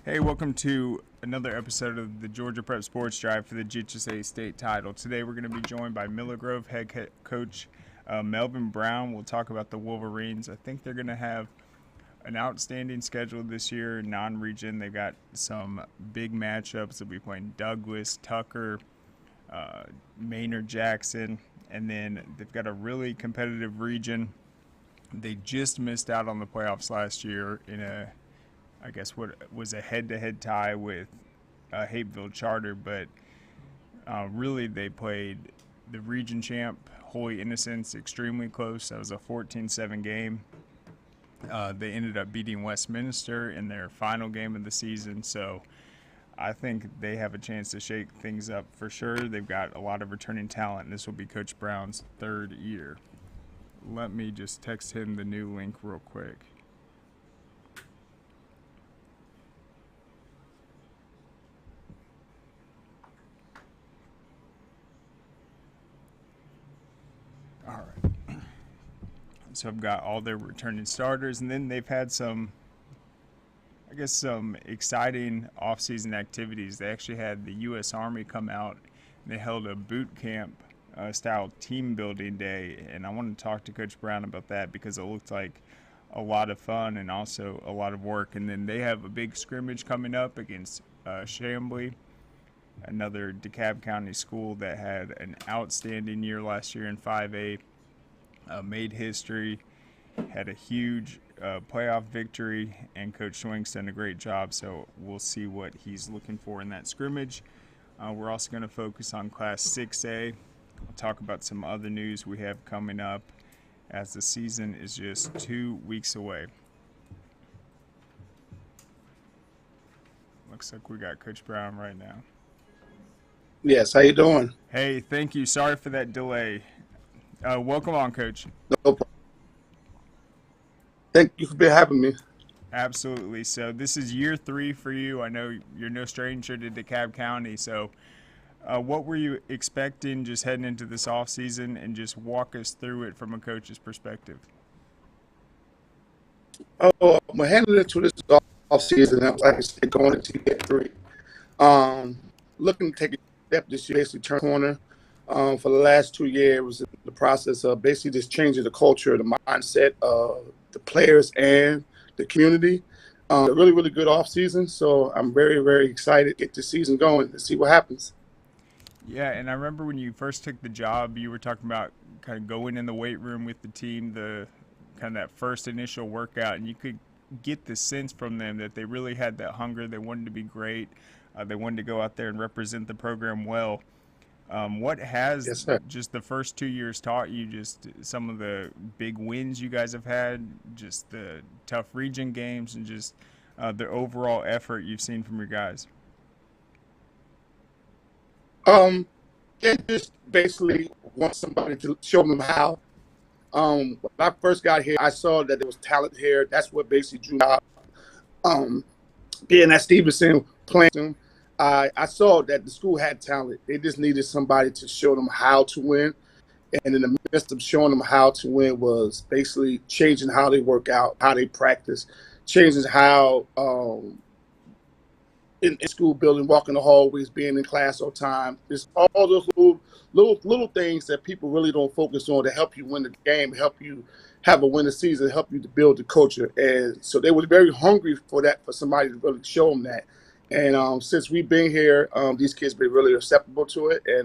Hey, welcome to another episode of the Georgia Prep Sports Drive for the GHSA State Title. Today we're going to be joined by Miller Grove head coach Melvin Brown. We'll talk about the Wolverines. I think they're going to have an outstanding schedule this year, non-region. They've got some big matchups. They'll be playing Douglas, Tucker, Maynard Jackson, and then they've got a really competitive region. They just missed out on the playoffs last year in I guess what was a head-to-head tie with Hapeville Charter, but really they played the region champ Holy Innocents extremely close. That was a 14-7 game. They ended up beating Westminster in their final game of the season, so I think they have a chance to shake things up for sure. They've got a lot of returning talent, and this will be Coach Brown's third year. Let me just text him the new link real quick. All right. So I've got all their returning starters, and then they've had some exciting off-season activities. They actually had the U.S. Army come out, and they held a boot camp style team building day, and I want to talk to Coach Brown about that because it looked like a lot of fun and also a lot of work. And then they have a big scrimmage coming up against Chambly, another DeKalb County school that had an outstanding year last year in 5A, made history, had a huge playoff victory, and Coach Schwink's done a great job, so we'll see what he's looking for in that scrimmage. We're also going to focus on Class 6A. We'll talk about some other news we have coming up as the season is just 2 weeks away. Looks like we got Coach Brown right now. Yes, how you doing? Hey, thank you. Sorry for that delay. Welcome on, Coach. No problem. Thank you for having me. Absolutely. So this is year 3 for you. I know you're no stranger to DeKalb County. So what were you expecting just heading into this off season, and just walk us through it from a coach's perspective? Oh, I'm handling it to this off season. Like I said, going into year 3. Um, Looking to take a step this year, basically turn corner. For the last 2 years, it was in the process of basically just changing the culture, the mindset of the players and the community. A really, really good off season. So I'm very, very excited to get this season going and see what happens. Yeah, and I remember when you first took the job, you were talking about kind of going in the weight room with the team, the kind of that first initial workout, and you could get the sense from them that they really had that hunger. They wanted to be great. They wanted to go out there and represent the program well. What has Yes, sir. just the first 2 years taught you? Just some of the big wins you guys have had, just the tough region games, and just the overall effort you've seen from your guys. Um, they just basically want somebody to show them how. When I first got here, I saw that there was talent here. That's what basically drew me out. Um, Being at Stevenson playing, I saw that the school had talent. They just needed somebody to show them how to win. And in the midst of showing them how to win was basically changing how they work out, how they practice, changing how in school building, walking the hallways, being in class on time. It's all those little things that people really don't focus on to help you win the game, help you have a winning season, help you to build the culture. And so they were very hungry for that, for somebody to really show them that. And since we've been here, these kids been really acceptable to it. And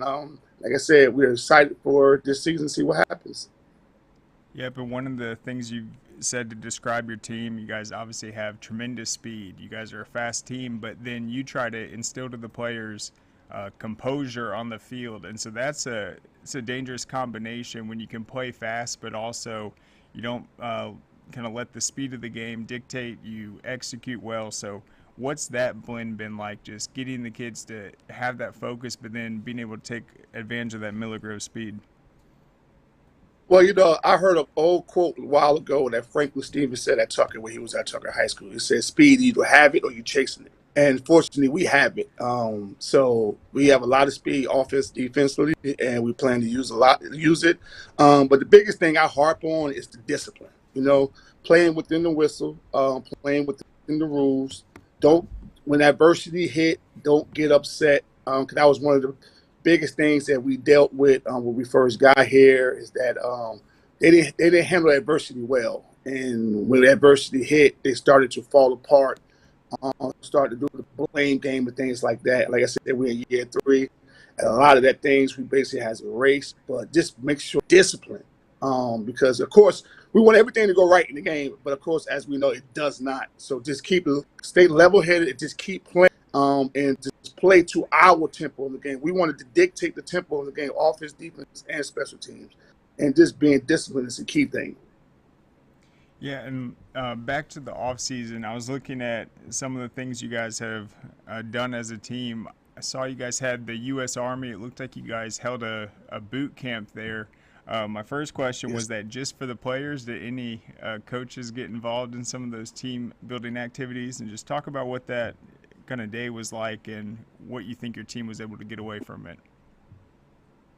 like I said, we're excited for this season, see what happens. Yeah, but one of the things you've said to describe your team, you guys obviously have tremendous speed. You guys are a fast team, but then you try to instill to the players composure on the field, and so it's a dangerous combination when you can play fast, but also you don't kind of let the speed of the game dictate. You execute well. So what's that blend been like? Just getting the kids to have that focus, but then being able to take advantage of that Miller Grove speed. Well, I heard an old quote a while ago that Franklin Stevens said at Tucker when he was at Tucker High School. He said, "Speed, you either have it or you're chasing it." And fortunately, we have it. So we have a lot of speed, offense, defensively, and we plan to use it. But the biggest thing I harp on is the discipline. Playing within the whistle, playing within the rules. Don't when adversity hit, don't get upset. Because that was one of the biggest things that we dealt with when we first got here is that they didn't handle adversity well, and when adversity hit, they started to fall apart. Started to do the blame game and things like that. Like I said, we're in year 3. And a lot of that things we basically has erased, but just make sure discipline. Because of course we want everything to go right in the game, but of course, as we know, it does not. So just stay level headed and just keep playing, and just play to our tempo in the game. We wanted to dictate the tempo of the game, offense, defense, and special teams, and just being disciplined is the key thing. Yeah, and back to the offseason, I was looking at some of the things you guys have done as a team. I saw you guys had the U.S. Army. It looked like you guys held a boot camp there. My first question was that just for the players, did any coaches get involved in some of those team building activities? And just talk about what that kind of day was like and what you think your team was able to get away from it.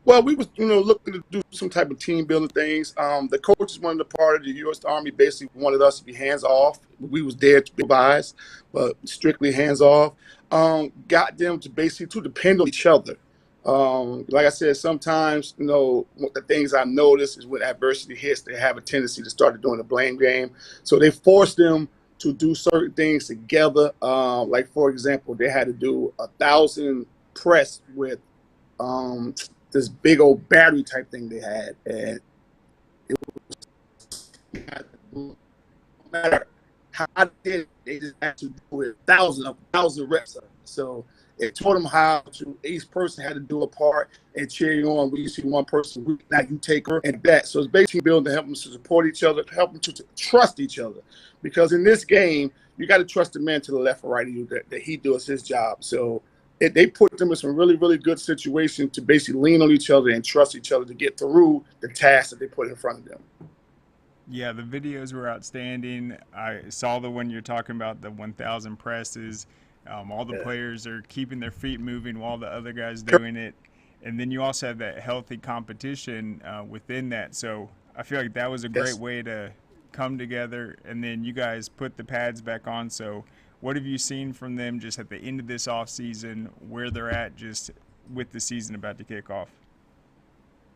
Well, we was, looking to do some type of team building things. The coaches wanted a part of the U.S. Army. Basically wanted us to be hands off. We was there to be advised, but strictly hands off. Got them to basically to depend on each other. Like I said, sometimes, the things I noticed is when adversity hits, they have a tendency to start doing the blame game. So they forced them to do certain things together. Like, for example, they had to do 1,000 press with this big old battery type thing they had. And it was, no matter how they did it, they just had to do it 1,000 reps of it. So it taught them how to, each person had to do a part and cheer you on. We see one person weak, now you take her and that. So it's basically building to help them to support each other, to help them to trust each other. Because in this game, you got to trust the man to the left or right of you that he does his job. So they put them in some really, really good situations to basically lean on each other and trust each other to get through the tasks that they put in front of them. Yeah, the videos were outstanding. I saw the one you're talking about, the 1,000 presses. All the players are keeping their feet moving while the other guy's doing it. And then you also have that healthy competition within that. So I feel like that was a great way to come together. And then you guys put the pads back on. So what have you seen from them just at the end of this offseason, where they're at just with the season about to kick off?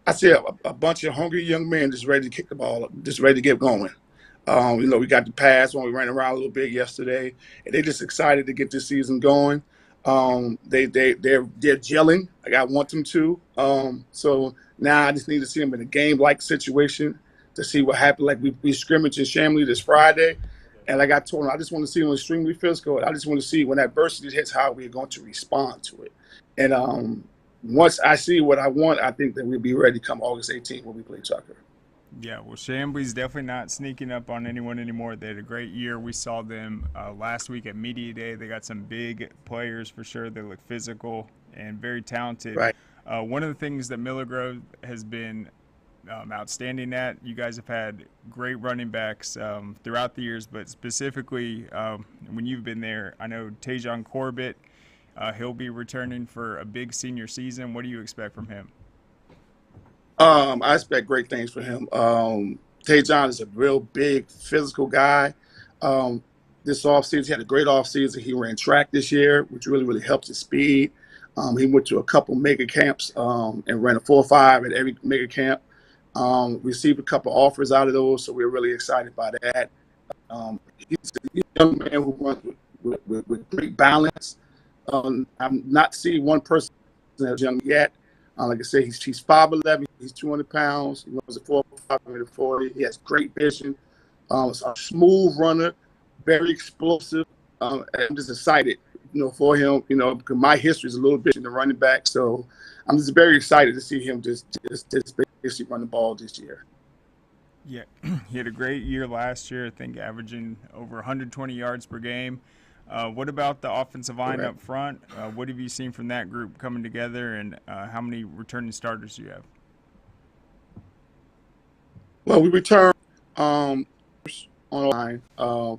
I see a bunch of hungry young men just ready to kick the ball up, just ready to get going. We got the pass when we ran around a little bit yesterday, and they're just excited to get this season going. They're gelling like I want them to. So now I just need to see them in a game-like situation to see what happened. Like we scrimmage in Chamblee this Friday, and like I told them, I just want to see them extremely physical. I just want to see when adversity hits how we're going to respond to it. And once I see what I want, I think that we'll be ready come August 18th when we play Tucker. Yeah, well, Chamblee's definitely not sneaking up on anyone anymore. They had a great year. We saw them last week at Media Day. They got some big players for sure. They look physical and very talented. Right. One of the things that Miller Grove has been outstanding at, you guys have had great running backs throughout the years, but specifically when you've been there, I know Tajon Corbett, he'll be returning for a big senior season. What do you expect from him? I expect great things for him. Tajon is a real big physical guy. This offseason, he had a great offseason. He ran track this year, which really, really helped his speed. He went to a couple mega camps and ran a 4.5 at every mega camp. Received a couple offers out of those, so we're really excited by that. He's a young man who runs with great balance. I've not seen one person as young yet. Like I said, he's 5'11", he's 200 pounds. He runs a 4.5 40. He has great vision. He's a smooth runner, very explosive. I'm just excited, for him. Because my history is a little bit in the running back, so I'm just very excited to see him just basically run the ball this year. Yeah, he had a great year last year. I think averaging over 120 yards per game. What about the offensive line up front? What have you seen from that group coming together, and how many returning starters do you have? Well, we return on the line.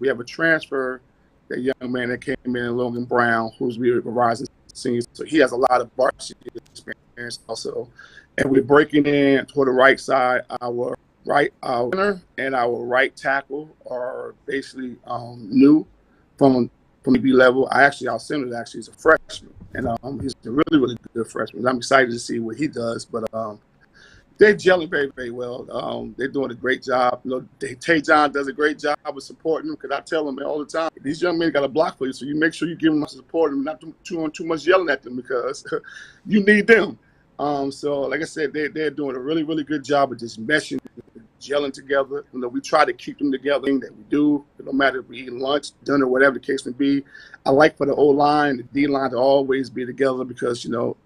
We have a transfer, that young man that came in, Melvin Brown, who's really a rising senior. So he has a lot of varsity experience also. And we're breaking in toward the right side. Our center and our right tackle are basically new from from the B level. Our center actually is a freshman, and he's a really, really good freshman. I'm excited to see what he does, but they're gelling very, very well. They're doing a great job. Tay John does a great job of supporting them, because I tell them all the time, these young men got a block for you, so you make sure you give them support and not too much yelling at them, because you need them. So, like I said, they're doing a really, really good job of just meshing, gelling together. We try to keep them together. That we do, no matter if we eat lunch, dinner, whatever the case may be. I like for the O line, the D line to always be together, because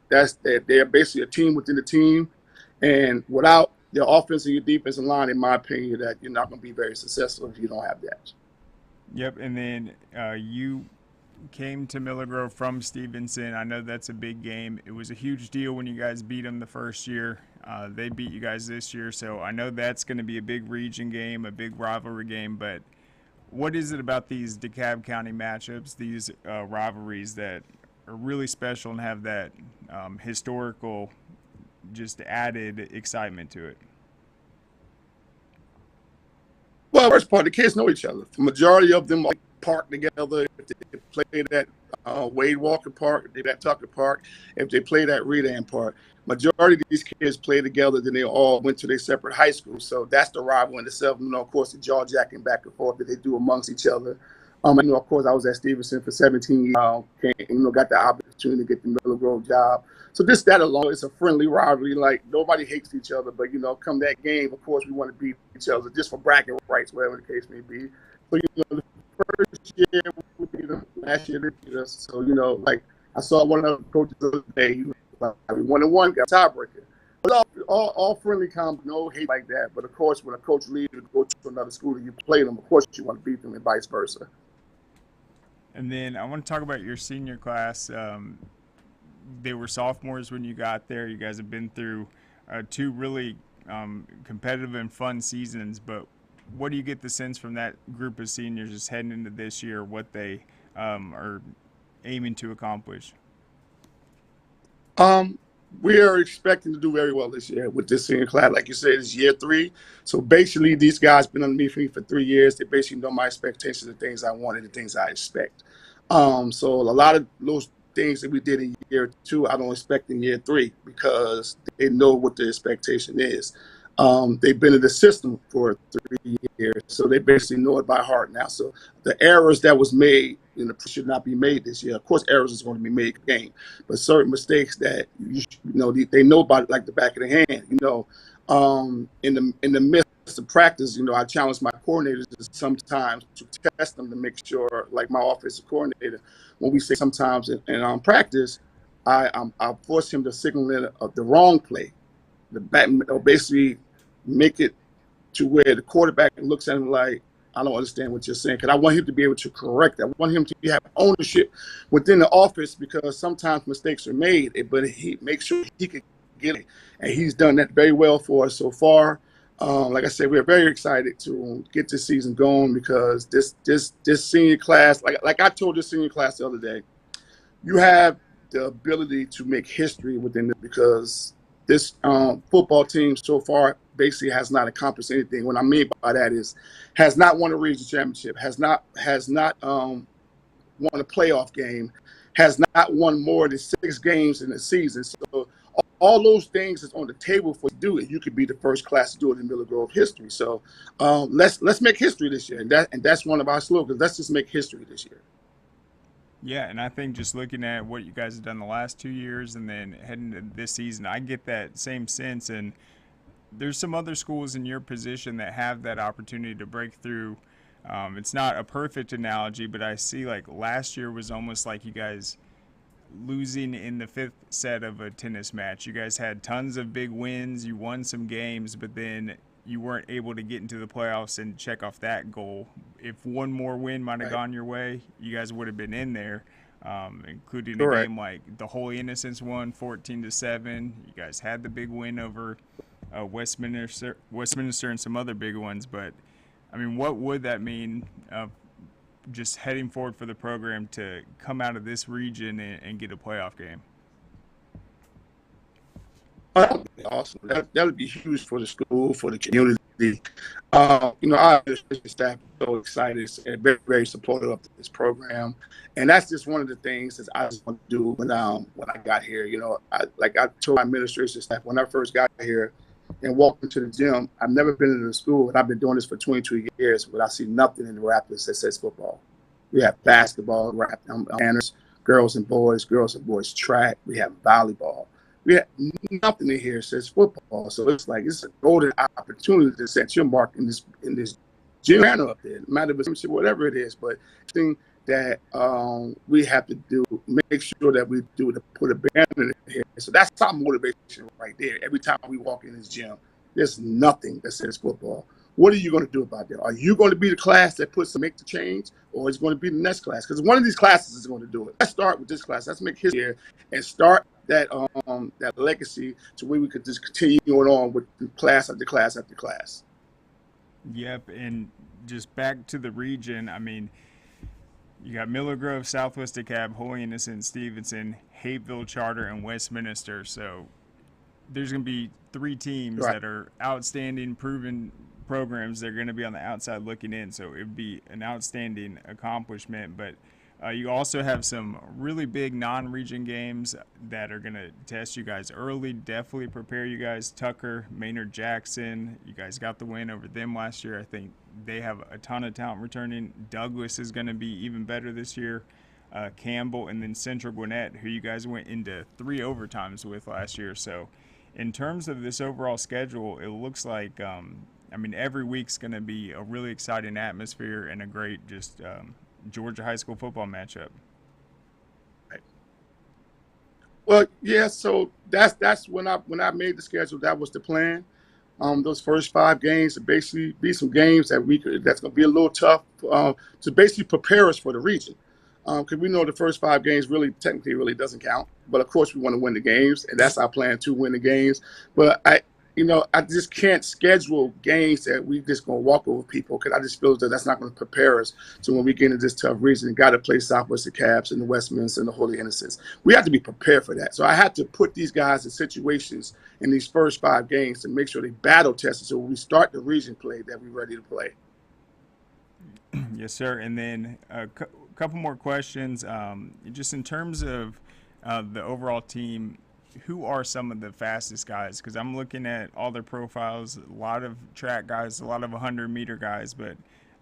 they're basically a team within the team. And without your offensive and your defensive line, in my opinion, that you're not going to be very successful if you don't have that. Yep, and then you came to Miller Grove from Stevenson. I know that's a big game. It was a huge deal when you guys beat them the first year. They beat you guys this year, so I know that's going to be a big region game, a big rivalry game. But what is it about these DeKalb County matchups, these rivalries, that are really special and have that historical, just added excitement to it? Well, first part, the kids know each other. The majority of them park together. If they played at Wade Walker Park, if they at Tucker Park, if they played at Redan Park, majority of these kids play together. Then they all went to their separate high schools. So that's the rivalry in itself. Of course, the jaw jacking back and forth that they do amongst each other. Of course, I was at Stevenson for 17 years. Got the opportunity to get the Miller Grove job. So that alone, it's a friendly rivalry. Like, nobody hates each other, but come that game, of course, we want to beat each other just for bracket rights, whatever the case may be. So the first year we beat them, last year they beat us. So I saw one of the coaches the other day. We 1-1, got a tiebreaker. But all friendly comp, no hate like that. But of course, when a coach leaves to go to another school and you play them, of course you want to beat them, and vice versa. And then I want to talk about your senior class. They were sophomores when you got there. You guys have been through two really competitive and fun seasons. But what do you get the sense from that group of seniors just heading into this year, what they are aiming to accomplish? We are expecting to do very well this year with this senior class. Like you said, it's year 3. So basically, these guys been underneath me for 3 years. They basically know my expectations, the things I want, and the things I expect. So a lot of those things that we did in year 2, I don't expect in year 3, because they know what the expectation is. They've been in the system for 3 years, so they basically know it by heart now. So the errors that was made should not be made this year. Of course, errors is going to be made in the game, but certain mistakes that they know about it like the back of their hand. In the midst of practice, I challenge my coordinators sometimes to test them to make sure, like my offensive coordinator, when we say sometimes in practice, I'll force him to signal in the wrong play, or basically make it to where the quarterback looks at him like, I don't understand what you're saying, because I want him to be able to correct that. I want him to have ownership within the office, because sometimes mistakes are made, but he makes sure he can get it. And he's done that very well for us so far. Like I said, we're very excited to get this season going, because this senior class, like I told this senior class the other day, you have the ability to make history within it, because this football team so far basically has not accomplished anything. What I mean by that is, has not won a regional championship, has not won a playoff game, has not won more than 6 games in the season. So all those things is on the table for you to do it. You could be the first class to do it in Miller Grove history. So let's make history this year, and that's one of our slogans. Let's just make history this year. Yeah, and I think just looking at what you guys have done the last 2 years and then heading to this season, I get that same sense. And there's some other schools in your position that have that opportunity to break through. It's not a perfect analogy, but I see like last year was almost like you guys losing in the 5th set of a tennis match. You guys had tons of big wins. You won some games, but then you weren't able to get into the playoffs and check off that goal. If one more win might have gone your way, you guys would have been in there, including a game like the Holy Innocents won 14-7. You guys had the big win over Westminster and some other big ones. But, I mean, what would that mean just heading forward for the program to come out of this region and get a playoff game? That would be awesome. That would be huge for the school, for the community. Our administration staff is so excited and very, very supportive of this program, and that's just one of the things that I just want to do when I got here. I told my administration staff when I first got here and walked into the gym. I've never been in the school, and I've been doing this for 22 years, but I see nothing in the Raptors that says football. We have basketball, girls and boys track. We have volleyball. We have nothing in here that says football. So it's like it's a golden opportunity to set your mark in this gym up there, no matter if it's whatever it is. But the thing that we have to do, make sure that we do to put a banner in here. So that's our motivation right there. Every time we walk in this gym, there's nothing that says football. What are you going to do about that? Are you going to be the class that make the change, or is it going to be the next class? Because one of these classes is going to do it. Let's start with this class. Let's make history here and start that legacy to where we could just continue going on with class after class after class. Yep, and just back to the region, I mean, you got Miller Grove, Southwest DeKalb, Holy Innocent, Stevenson, Hapeville, Charter, and Westminster. So there's going to be 3 teams that are outstanding, proven programs. They're going to be on the outside looking in. So it would be an outstanding accomplishment. But you also have some really big non-region games that are going to test you guys early. Definitely prepare you guys. Tucker, Maynard Jackson, you guys got the win over them last year. I think they have a ton of talent returning. Douglas is going to be even better this year. Campbell, and then Central Gwinnett, who you guys went into 3 overtimes with last year. So in terms of this overall schedule, it looks like every week's going to be a really exciting atmosphere and a great Georgia high school football matchup. Right. Well, yeah. So that's when I made the schedule. That was the plan. Those first 5 games to basically be some games that's going to be a little tough to basically prepare us for the region. Because we know the first 5 games technically really doesn't count. But of course we want to win the games, and that's our plan to win the games. But I just can't schedule games that we just going to walk over people, because I just feel that that's not going to prepare us to when we get into this tough region and got to play Southwest DeKalb and the Westminster and the Holy Innocents. We have to be prepared for that. So I had to put these guys in situations in these first 5 games to make sure they battle tested, so when we start the region play that we're ready to play. Yes, sir. And then a couple more questions. Just in terms of the overall team, who are some of the fastest guys? Because I'm looking at all their profiles, a lot of track guys, a lot of 100-meter guys, but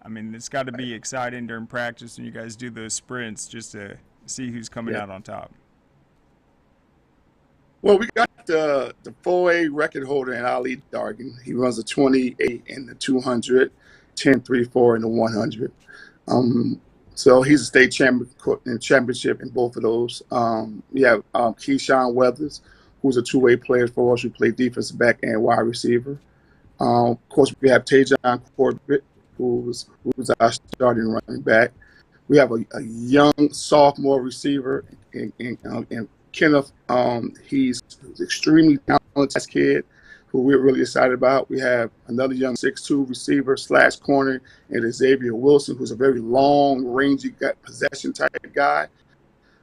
it's got to be exciting during practice when you guys do those sprints just to see who's coming out on top. Well, we got the 4A record holder in Ali Dargan. He runs a 28 in the 200, 10.34 in the 100. So he's a state championship in both of those. We have Keyshawn Weathers, who's a 2-way player for us. We play defensive back and wide receiver. Of course, we have Tajon Corbett, who's our starting running back. We have a young sophomore receiver in Kenneth. He's an extremely talented kid who we're really excited about. We have another young 6'2" receiver / corner, and Xavier Wilson, who's a very long, rangy, possession type guy,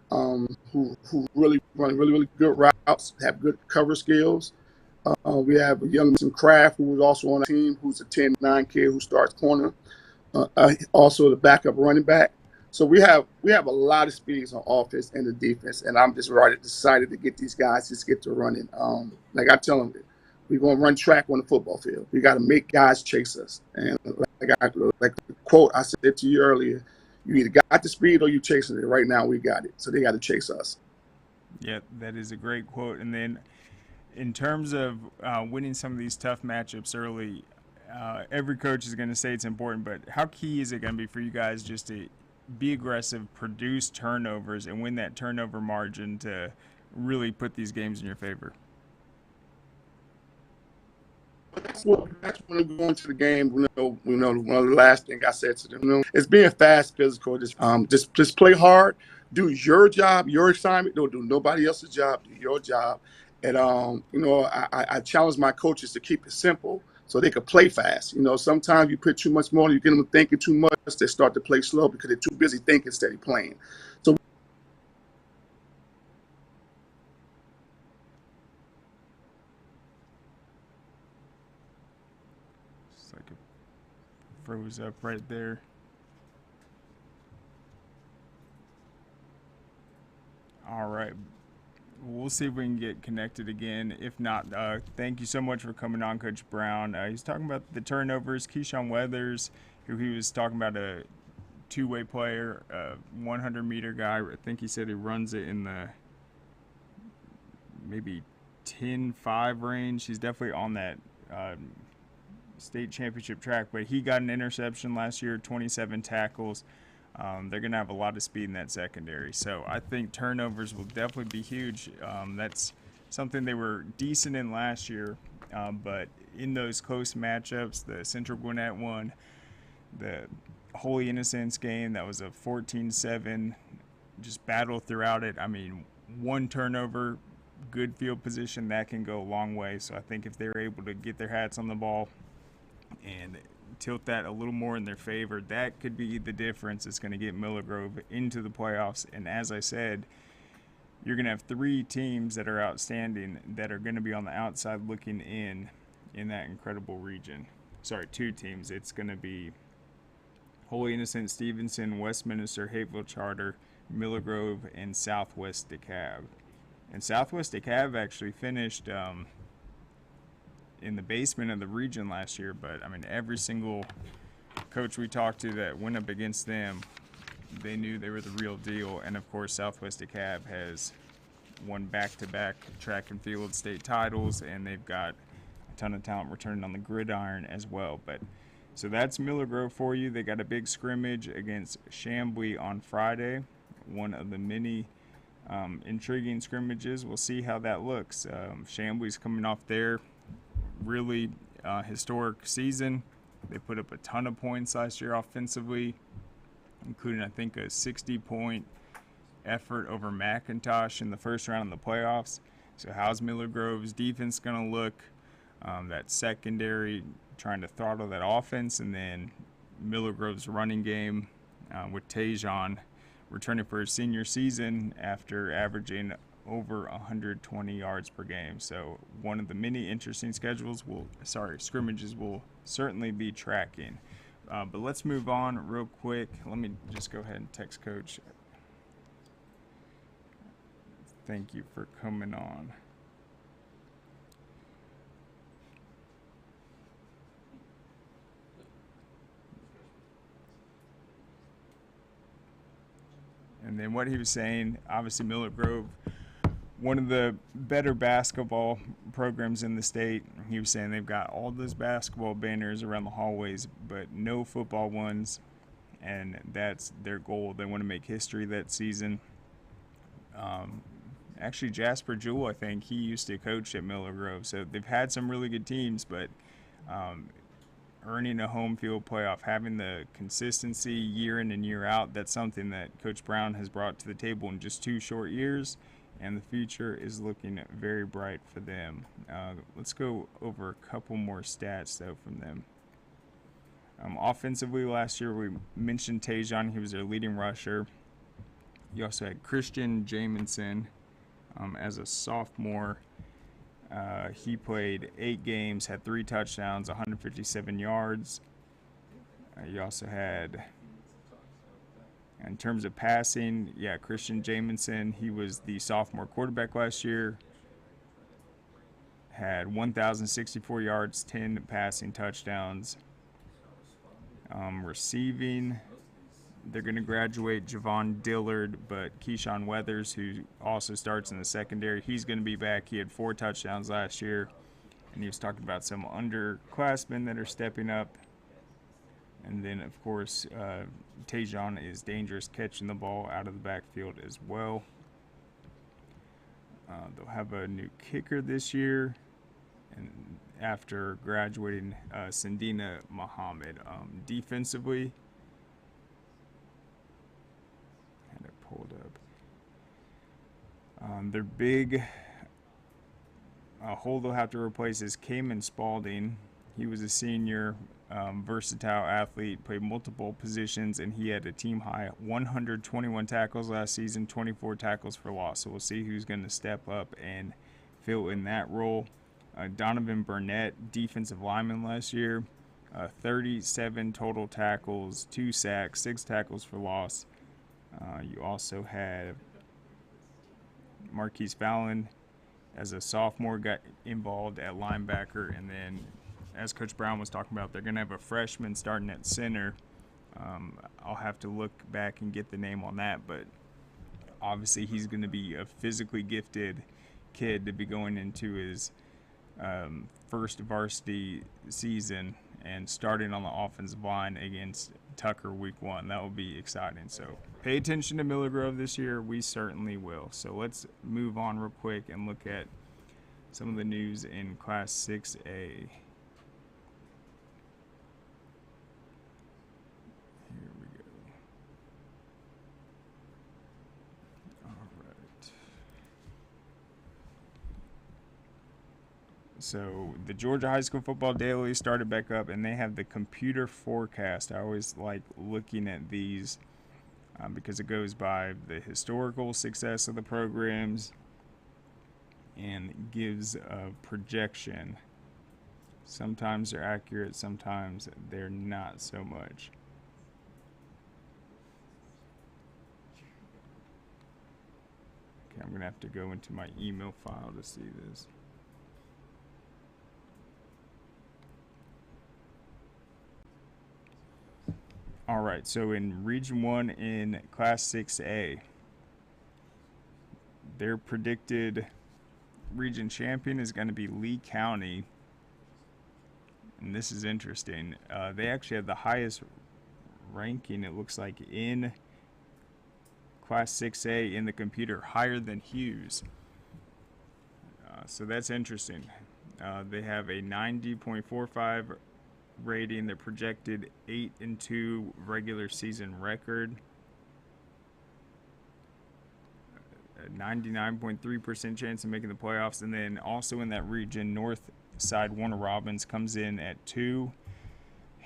who really run really good routes, have good cover skills. We have a young Kraft, who was also on the team, who's a 10'9" kid who starts corner. Also the backup running back. So we have a lot of speeds on offense and the defense, and I'm just really excited to get these guys just get to running. Like I tell them, we're going to run track on the football field. We got to make guys chase us. And like the quote I said to you earlier, you either got the speed or you chasing it. Right now we got it, so they got to chase us. Yeah, that is a great quote. And then in terms of winning some of these tough matchups early, every coach is going to say it's important, but how key is it going to be for you guys just to be aggressive, produce turnovers, and win that turnover margin to really put these games in your favor? That's when we go into the game. One of the last things I said to them, is being fast, physical. Just play hard, do your job, your assignment. Don't do nobody else's job. Do your job. And I challenge my coaches to keep it simple so they could play fast. Sometimes you put too much more, you get them thinking too much, they start to play slow because they're too busy thinking instead of playing. So Looks like it froze up right there. All right. We'll see if we can get connected again. If not, thank you so much for coming on, Coach Brown. He's talking about the turnovers. Keyshawn Weathers, who he was talking about, a two-way player, 100-meter guy. I think he said he runs it in the maybe 10.5 range. He's definitely on that state championship track, but he got an interception last year, 27 tackles. They're going to have a lot of speed in that secondary. So I think turnovers will definitely be huge. That's something they were decent in last year, but in those close matchups, the Central Gwinnett one, the Holy Innocents game, that was a 14-7, just battle throughout it. I mean, one turnover, good field position, that can go a long way. So I think if they're able to get their hats on the ball and tilt that a little more in their favor, that could be the difference. It's going to get Miller Grove into the playoffs. And as I said, you're going to have 3 teams that are outstanding that are going to be on the outside looking in that incredible region. Sorry, 2 teams. It's going to be Holy Innocent, Stevenson, Westminster, Hapeville Charter, Miller Grove, and Southwest DeKalb. And Southwest DeKalb actually finished in the basement of the region last year, but I mean, every single coach we talked to that went up against them, they knew they were the real deal. And of course, Southwest DeKalb has won back-to-back track and field state titles, and they've got a ton of talent returning on the gridiron as well. But so that's Miller Grove for you. They got a big scrimmage against Chamblee on Friday, one of the many intriguing scrimmages. We'll see how that looks. Chamblee's coming off their really historic season. They put up a ton of points last year offensively, including I think a 60-point effort over McIntosh in the first round of the playoffs. So how's Miller Grove's defense going to look? That secondary trying to throttle that offense, and then Miller Grove's running game with Tajon returning for his senior season after averaging over 120 yards per game. So one of the many interesting scrimmages will certainly be tracking. But let's move on real quick. Let me just go ahead and text Coach. Thank you for coming on. And then what he was saying, obviously Miller Grove, one of the better basketball programs in the state. He was saying they've got all those basketball banners around the hallways, but no football ones, and that's their goal. They want to make history that season. Actually, Jasper Jewell, I think, he used to coach at Miller Grove, so they've had some really good teams, but earning a home field playoff, having the consistency year in and year out, that's something that Coach Brown has brought to the table in just 2 short years. And the future is looking very bright for them. Let's go over a couple more stats, though, from them. Offensively, last year we mentioned Tajon. He was their leading rusher. You also had Christian Jamison as a sophomore. He played 8 games, had 3 touchdowns, 157 yards. You also had, in terms of passing, Christian Jamison, he was the sophomore quarterback last year. Had 1,064 yards, 10 passing touchdowns. Receiving, they're going to graduate Javon Dillard, but Keyshawn Weathers, who also starts in the secondary, he's going to be back. He had 4 touchdowns last year, and he was talking about some underclassmen that are stepping up. And then, of course, Tajon is dangerous catching the ball out of the backfield as well. They'll have a new kicker this year, and after graduating Sandina Muhammad. Defensively, had it pulled up. Their big hole they'll have to replace is Cayman Spalding. He was a senior, versatile athlete, played multiple positions, and he had a team-high 121 tackles last season, 24 tackles for loss. So we'll see who's going to step up and fill in that role. Donovan Burnett, defensive lineman last year, 37 total tackles, 2 sacks, 6 tackles for loss. You also had Marquise Fallon as a sophomore got involved at linebacker, and then as Coach Brown was talking about, they're going to have a freshman starting at center. I'll have to look back and get the name on that, but obviously he's going to be a physically gifted kid to be going into his first varsity season and starting on the offensive line against Tucker week 1. That will be exciting. So pay attention to Miller Grove this year. We certainly will. So let's move on real quick and look at some of the news in Class 6A. Here we go. All right. So the Georgia High School Football Daily started back up, and they have the computer forecast. I always like looking at these because it goes by the historical success of the programs and gives a projection. Sometimes they're accurate, sometimes they're not so much. Okay, I'm going to have to go into my email file to see this. All right, so in Region 1 in Class 6A, their predicted region champion is going to be Lee County. And this is interesting. They actually have the highest ranking, it looks like, in Class 6A in the computer, higher than Hughes. So that's interesting. They have a 90.45 rating. They're projected 8-2 regular season record. 99.3% chance of making the playoffs. And then also in that region, North Side Warner Robins comes in at 2,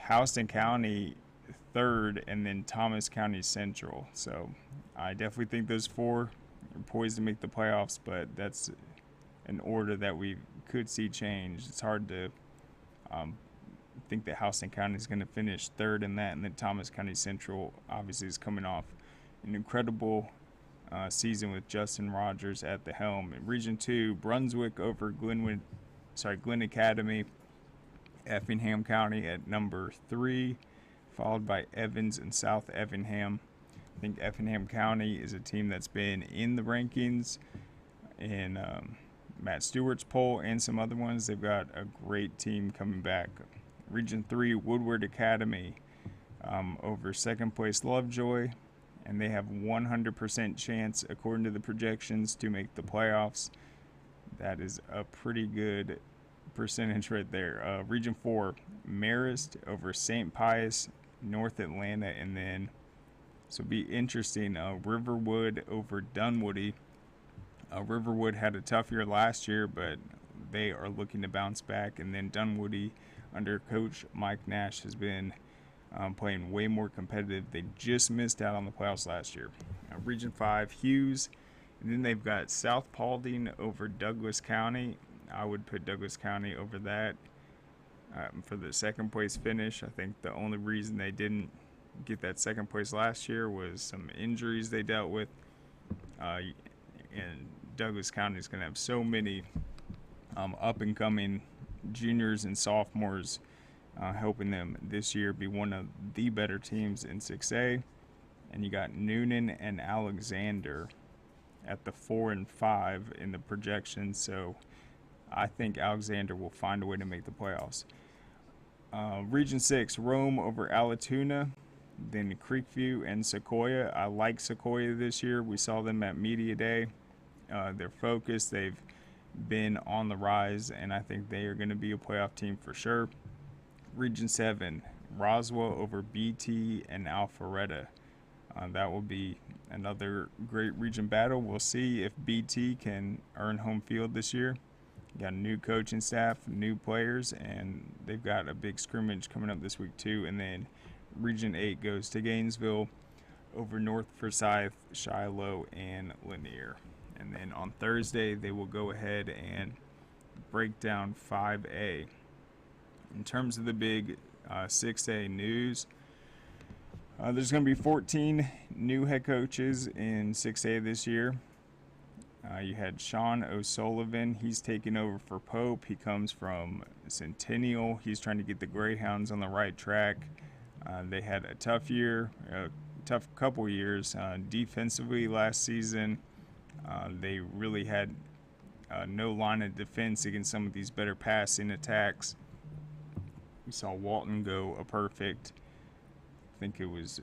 Houston County 3rd, and then Thomas County Central. So I definitely think those 4 are poised to make the playoffs, but that's an order that we could see change. It's hard to think that Houston County is going to finish 3rd in that, and then Thomas County Central obviously is coming off an incredible season with Justin Rogers at the helm. In Region 2, Brunswick over Glen Academy, Effingham County at number 3, followed by Evans and South Effingham. I think Effingham County is a team that's been in the rankings in Matt Stewart's poll and some other ones. They've got a great team coming back. Region 3, Woodward Academy over second place Lovejoy, and they have 100% chance, according to the projections, to make the playoffs. That is a pretty good percentage right there. Region 4, Marist over St. Pius, North Atlanta, and then, so be interesting, Riverwood over Dunwoody. Riverwood had a tough year last year, but they are looking to bounce back, and then Dunwoody under Coach Mike Nash has been playing way more competitive. They just missed out on the playoffs last year. Region 5, Hughes, and then they've got South Paulding over Douglas County. I would put Douglas County over that for the second place finish. I think the only reason they didn't get that second place last year was some injuries they dealt with. And Douglas County is going to have so many up-and-coming juniors and sophomores helping them this year be one of the better teams in 6A. And you got Noonan and Alexander at the 4 and 5 in the projections. So I think Alexander will find a way to make the playoffs. Region 6, Rome over Alatoona, then Creekview and Sequoia. I like Sequoia this year. We saw them at Media Day. They're focused. They've been on the rise, and I think they are going to be a playoff team for sure. Region 7, Roswell over BT and Alpharetta. That will be another great region battle. We'll see if BT can earn home field this year. Got a new coaching staff, new players, and they've got a big scrimmage coming up this week too. And then Region 8 goes to Gainesville over North Forsyth, Shiloh, and Lanier. And then on Thursday, they will go ahead and break down 5A. In terms of the big 6A news. There's going to be 14 new head coaches in 6A this year. You had Sean O'Sullivan. He's taking over for Pope. He comes from Centennial. He's trying to get the Greyhounds on the right track. They had a tough couple years defensively last season. They really had no line of defense against some of these better passing attacks. We saw Walton go a perfect, I think it was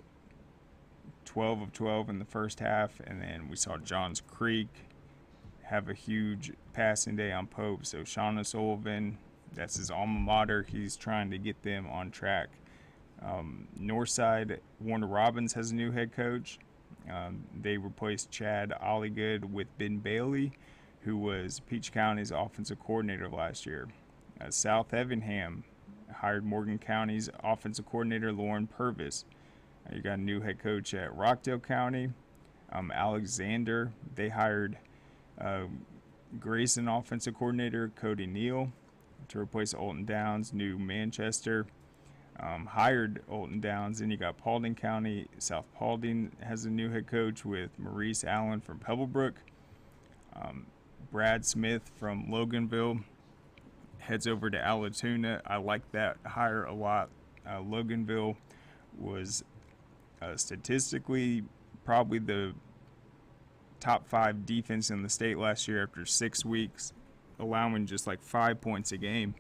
12 of 12 in the first half, and then we saw Johns Creek have a huge passing day on Pope. So Sean O'Sullivan, that's his alma mater. He's trying to get them on track. Northside, Warner Robins has a new head coach. They replaced Chad Olligood with Ben Bailey, who was Peach County's offensive coordinator last year. South Effingham hired Morgan County's offensive coordinator, Lauren Purvis. You got a new head coach at Rockdale County. Alexander, they hired Grayson offensive coordinator, Cody Neal, to replace Alton Downs. New Manchester hired Alton Downs. And you got Paulding County. South Paulding has a new head coach with Maurice Allen from Pebblebrook. Brad Smith from Loganville heads over to Allatoona. I like that hire a lot. Loganville was statistically probably the top 5 defense in the state last year after 6 weeks, allowing just like 5 points a game.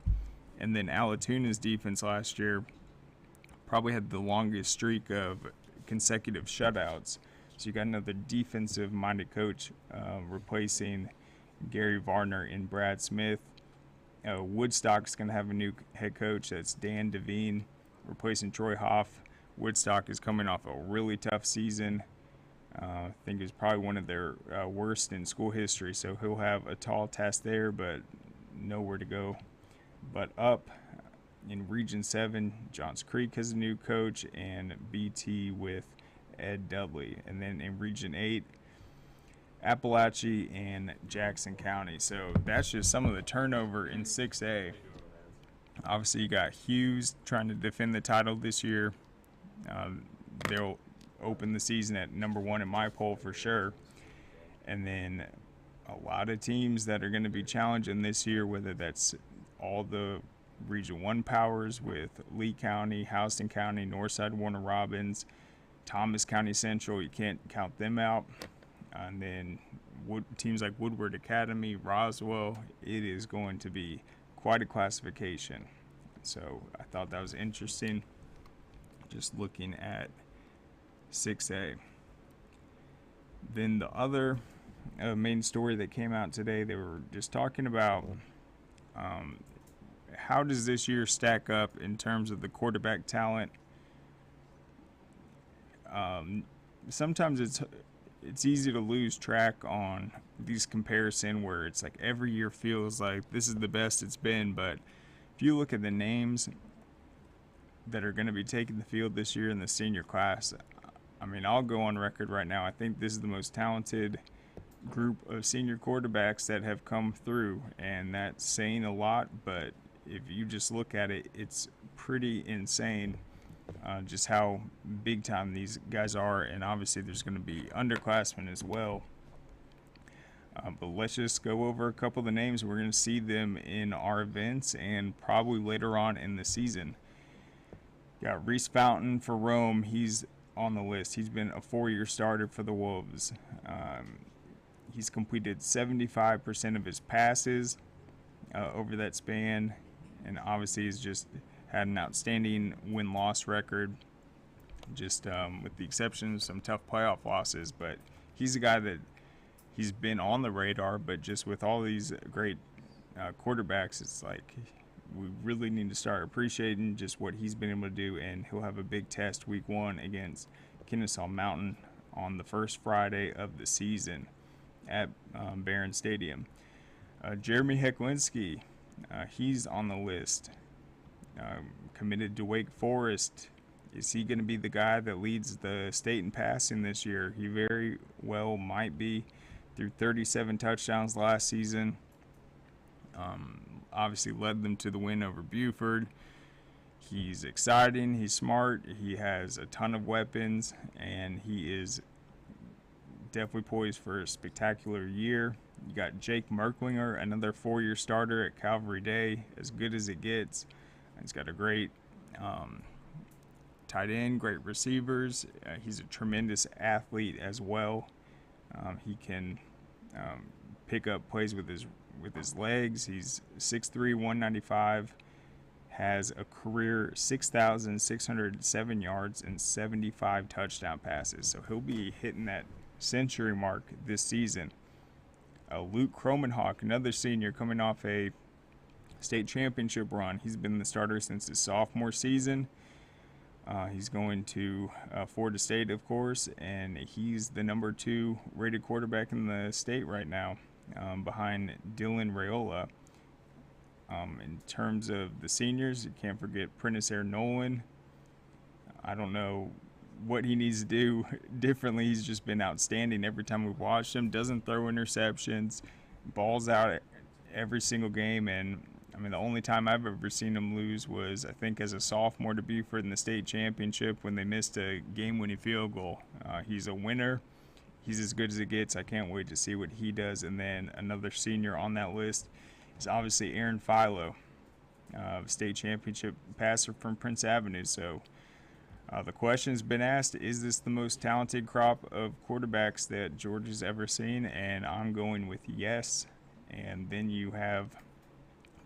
And then Allatoona's defense last year probably had the longest streak of consecutive shutouts. So you got another defensive-minded coach replacing Gary Varner and Brad Smith. Woodstock's going to have a new head coach. That's Dan Devine, replacing Troy Hoff. Woodstock is coming off a really tough season. I think it's probably one of their worst in school history. So he'll have a tall task there, but nowhere to go but up. In Region 7, Johns Creek has a new coach, and BT with Ed Dudley. And then in Region 8, Appalachia and Jackson County. So that's just some of the turnover in 6A. Obviously, you got Hughes trying to defend the title this year. They'll open the season at number 1 in my poll for sure. And then a lot of teams that are going to be challenging this year, whether that's all the Region 1 powers with Lee County, Houston County, Northside Warner Robins, Thomas County Central, you can't count them out. And then teams like Woodward Academy, Roswell, it is going to be quite a classification. So I thought that was interesting, just looking at 6A. Then the other main story that came out today, they were just talking about how does this year stack up in terms of the quarterback talent. Sometimes it's easy to lose track on these comparison where it's like every year feels like this is the best it's been, but if you look at the names that are going to be taking the field this year in the senior class, I mean, I'll go on record right now. I think this is the most talented group of senior quarterbacks that have come through, and that's saying a lot, but if you just look at it, it's pretty insane just how big time these guys are. And obviously there's going to be underclassmen as well, but let's just go over a couple of the names. We're going to see them in our events and probably later on in the season. Got Reese Fountain for Rome. He's on the list. He's been a 4-year starter for the Wolves. He's completed 75% of his passes over that span, and obviously he's just had an outstanding win-loss record, just with the exception of some tough playoff losses. But he's a guy that he's been on the radar, but just with all these great quarterbacks, it's like we really need to start appreciating just what he's been able to do, and he'll have a big test week 1 against Kennesaw Mountain on the first Friday of the season at Barron Stadium. Jeremy Hecklinski, he's on the list. Committed to Wake Forest. Is he going to be the guy that leads the state in passing this year? He very well might be. Threw 37 touchdowns last season. Obviously led them to the win over Buford. He's exciting, he's smart, he has a ton of weapons, and he is definitely poised for a spectacular year. You got Jake Merklinger, another 4-year starter at Calvary Day, as good as it gets. He's got a great tight end, great receivers. He's a tremendous athlete as well. He can pick up plays with his legs. He's 6'3", 195. Has a career 6,607 yards and 75 touchdown passes. So he'll be hitting that century mark this season. Luke Kromenhoek, another senior coming off a state championship run. He's been the starter since his sophomore season. He's going to Florida State, of course, and he's the number 2 rated quarterback in the state right now, behind Dylan Raiola. In terms of the seniors, you can't forget Prentice Air Nolan. I don't know what he needs to do differently. He's just been outstanding every time we've watched him. Doesn't throw interceptions, balls out every single game. And I mean, the only time I've ever seen him lose was, I think, as a sophomore to Buford in the state championship when they missed a game-winning field goal. He's a winner. He's as good as it gets. I can't wait to see what he does. And then another senior on that list is obviously Aaron Philo, state championship passer from Prince Avenue. So the question's been asked, is this the most talented crop of quarterbacks that Georgia's ever seen? And I'm going with yes. And then you have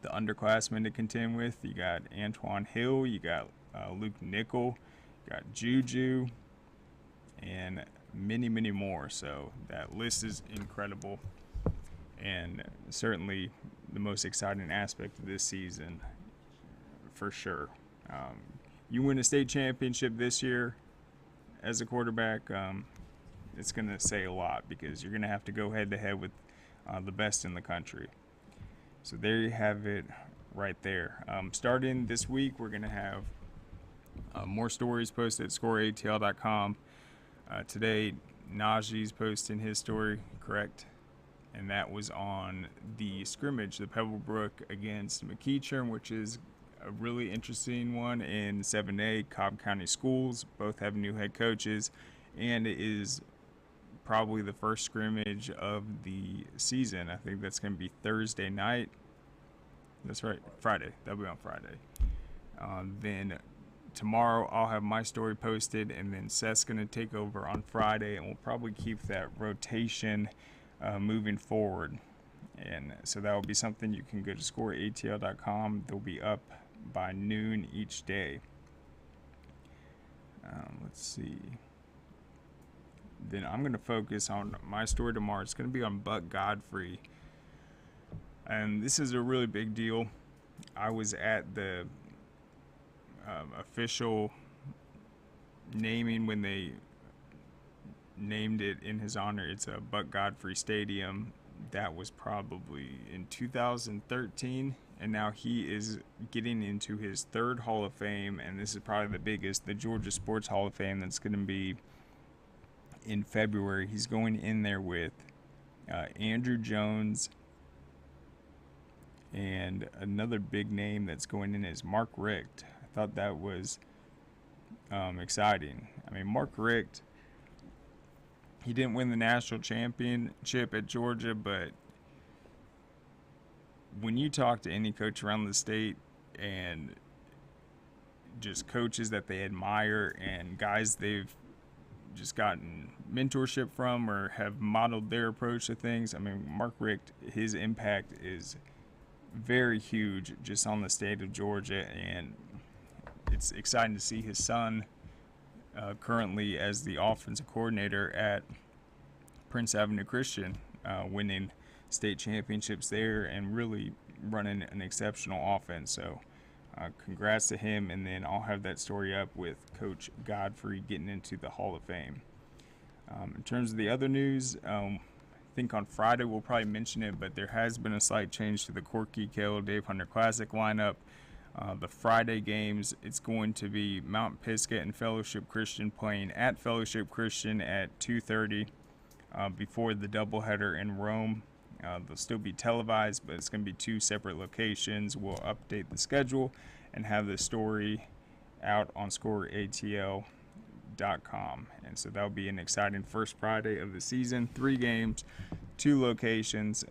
the underclassmen to contend with. You got Antoine Hill, you got Luke Nickel, you got Juju, and many, many more. So that list is incredible, and certainly the most exciting aspect of this season for sure. You win a state championship this year as a quarterback, it's going to say a lot, because you're going to have to go head-to-head with the best in the country. So there you have it right there. Starting this week, we're going to have more stories posted at scoreatl.com. Today, Najee's posting his story, correct? And that was on the scrimmage, the Pebblebrook against McEachern, which is a really interesting one in 7A. Cobb County Schools both have new head coaches, and it is probably the first scrimmage of the season. I think that's going to be Thursday night. That's right, Friday. That'll be on Friday. Then tomorrow I'll have my story posted, and then Seth's going to take over on Friday, and we'll probably keep that rotation moving forward. And so that will be something you can go to scoreatl.com. They'll be up by noon each day. Let's see. Then I'm going to focus on my story tomorrow. It's going to be on Buck Godfrey. And this is a really big deal. I was at the official naming when they named it in his honor. It's a Buck Godfrey Stadium. That was probably in 2013, and now he is getting into his third Hall of Fame, and this is probably the biggest, the Georgia Sports Hall of Fame, that's going to be in February. He's going in there with Andrew Jones, and another big name that's going in is Mark Richt. I thought that was exciting. I mean, Mark Richt, he didn't win the national championship at Georgia, but when you talk to any coach around the state and just coaches that they admire and guys they've just gotten mentorship from or have modeled their approach to things, I mean, Mark Richt, his impact is very huge just on the state of Georgia, and it's exciting to see his son currently as the offensive coordinator at Prince Avenue Christian, winning state championships there and really running an exceptional offense. So congrats to him, and then I'll have that story up with Coach Godfrey getting into the Hall of Fame. In terms of the other news, I think on Friday we'll probably mention it, but there has been a slight change to the Corky Kell Dave Hunter Classic lineup. The Friday games, it's going to be Mount Pisgah and Fellowship Christian playing at Fellowship Christian at 2:30 before the doubleheader in Rome. They'll still be televised, but it's going to be two separate locations. We'll update the schedule and have the story out on scoreatl.com. And so that'll be an exciting first Friday of the season. 3 games, 2 locations,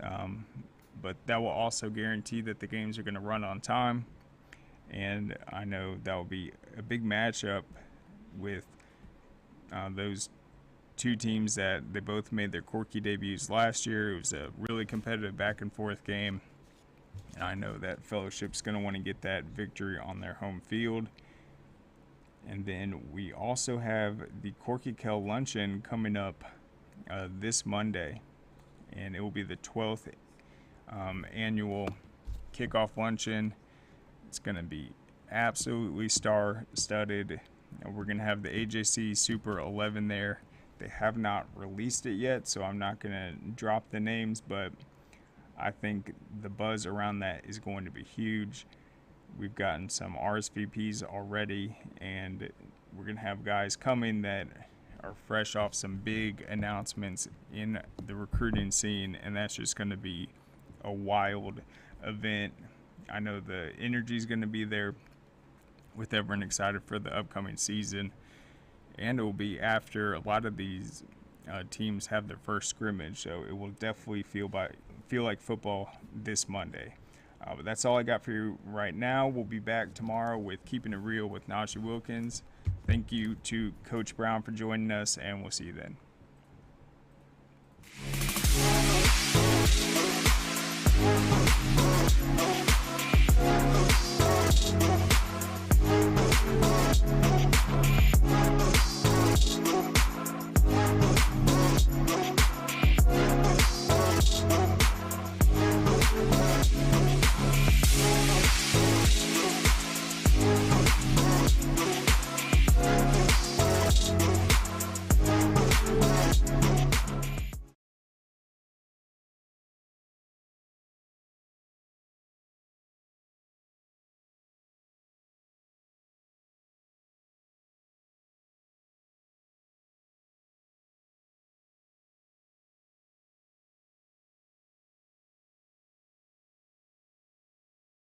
but that will also guarantee that the games are going to run on time. And I know that will be a big matchup with those 2 teams that they both made their Corky debuts last year. It was a really competitive back and forth game. And I know that Fellowship's going to want to get that victory on their home field. And then we also have the Corky Kell Luncheon coming up this Monday. And it will be the 12th annual kickoff luncheon. It's going to be absolutely star-studded. We're going to have the AJC Super 11 there. They have not released it yet, so I'm not going to drop the names, but I think the buzz around that is going to be huge. We've gotten some RSVPs already, and we're going to have guys coming that are fresh off some big announcements in the recruiting scene, and that's just going to be a wild event. I know the energy is going to be there with everyone excited for the upcoming season, and it will be after a lot of these teams have their first scrimmage, so it will definitely feel like football this Monday. But that's all I got for you right now. We'll be back tomorrow with Keeping It Real with Najee Wilkins. Thank you to Coach Brown for joining us, and we'll see you then.